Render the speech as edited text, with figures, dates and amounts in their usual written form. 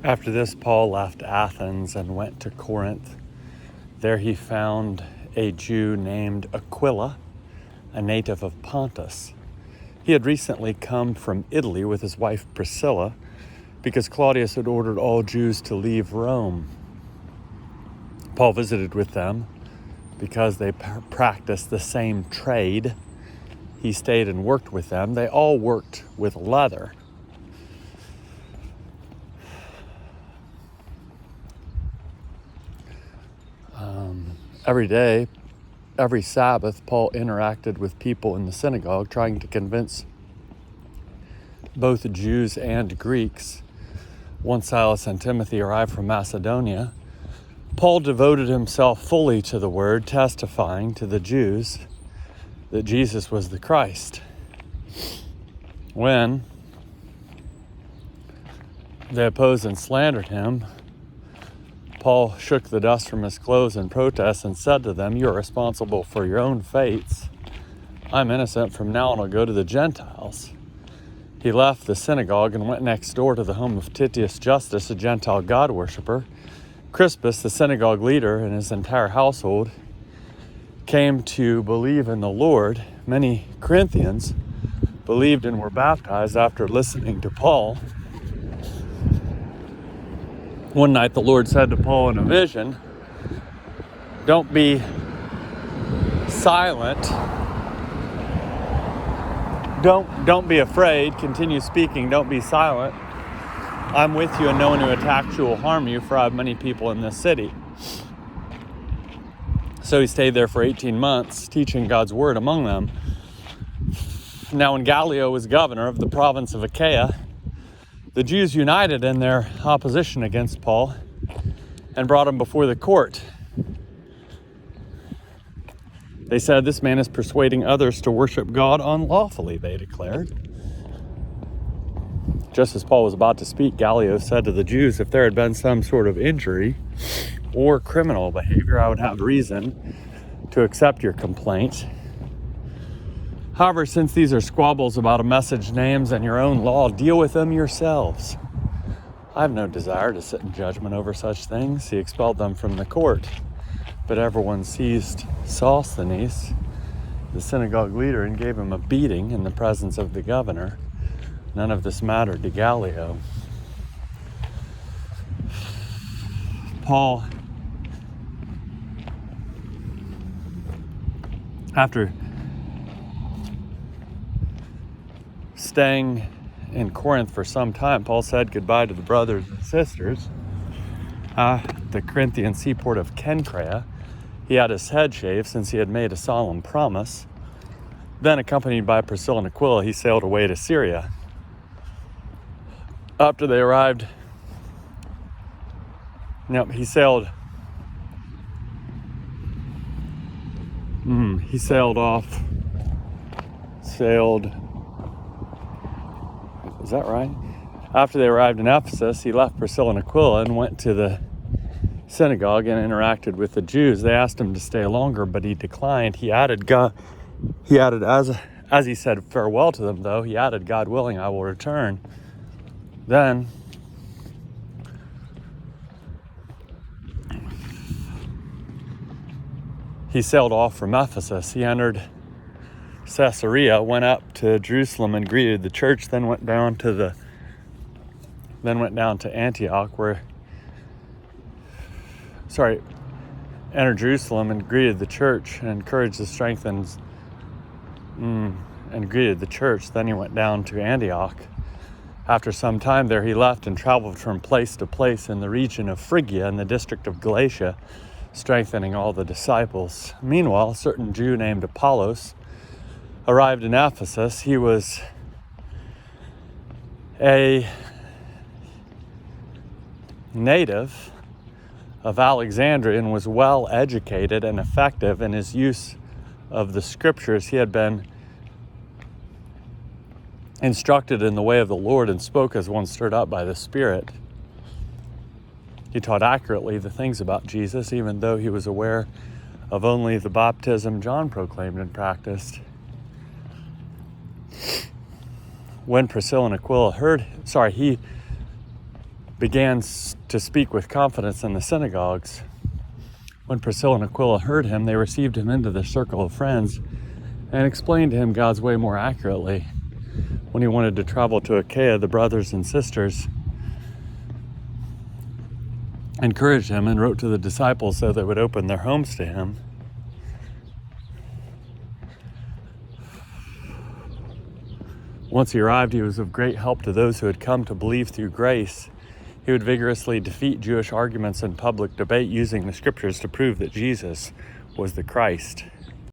After this, Paul left Athens and went to Corinth. There he found a Jew named Aquila, a native of Pontus. He had recently come from Italy with his wife Priscilla because Claudius had ordered all Jews to leave Rome. Paul visited with them because they practiced the same trade. He stayed and worked with them. They all worked with leather. Every day, every Sabbath, Paul interacted with people in the synagogue, trying to convince both Jews and Greeks. Once Silas and Timothy arrived from Macedonia, Paul devoted himself fully to the word, testifying to the Jews that Jesus was the Christ. When they opposed and slandered him, Paul shook the dust from his clothes in protest and said to them, "You are responsible for your own fates. I'm innocent. From now on, I'll go to the Gentiles." He left the synagogue and went next door to the home of Titius Justus, a Gentile God worshiper. Crispus, the synagogue leader, and his entire household came to believe in the Lord. Many Corinthians believed and were baptized after listening to Paul. One night the Lord said to Paul in a vision, "Don't be silent. Don't be afraid. Continue speaking. Don't be silent. I'm with you, and no one who attacks you will harm you, for I have many people in this city." So he stayed there for 18 months, teaching God's word among them. Now when Gallio was governor of the province of Achaia, the Jews united in their opposition against Paul and brought him before the court. They said, "This man is persuading others to worship God unlawfully," they declared. Just as Paul was about to speak, Gallio said to the Jews, "If there had been some sort of injury or criminal behavior, I would have reason to accept your complaint. However, since these are squabbles about a message names and your own law, deal with them yourselves. I have no desire to sit in judgment over such things." He expelled them from the court. But everyone seized Sosthenes, the synagogue leader, and gave him a beating in the presence of the governor. None of this mattered to Gallio. Paul, after staying in Corinth for some time, Paul said goodbye to the brothers and sisters at the Corinthian seaport of Cenchrea. He had his head shaved since he had made a solemn promise. Then, accompanied by Priscilla and Aquila, he sailed away to Syria. After they arrived, he sailed is that right? After they arrived in Ephesus, he left Priscilla and Aquila and went to the synagogue and interacted with the Jews. They asked him to stay longer, but he declined. He added, as he said farewell to them, though, he added, "God willing, I will return." Then he sailed off from Ephesus. He entered Caesarea, went up to Jerusalem and greeted the church, then went down to Antioch, entered Jerusalem and greeted the church and encouraged the strengthened and greeted the church. Then he went down to Antioch. After some time there, he left and traveled from place to place in the region of Phrygia and the district of Galatia, strengthening all the disciples. Meanwhile, a certain Jew named Apollos arrived in Ephesus. He was a native of Alexandria and was well educated and effective in his use of the scriptures. He had been instructed in the way of the Lord and spoke as one stirred up by the Spirit. He taught accurately the things about Jesus, even though he was aware of only the baptism John proclaimed and practiced. When Priscilla and Aquila began to speak with confidence in the synagogues. When Priscilla and Aquila heard him, they received him into their circle of friends and explained to him God's way more accurately. When he wanted to travel to Achaia, the brothers and sisters encouraged him and wrote to the disciples so they would open their homes to him. Once he arrived, he was of great help to those who had come to believe through grace. He would vigorously defeat Jewish arguments in public debate using the scriptures to prove that Jesus was the Christ.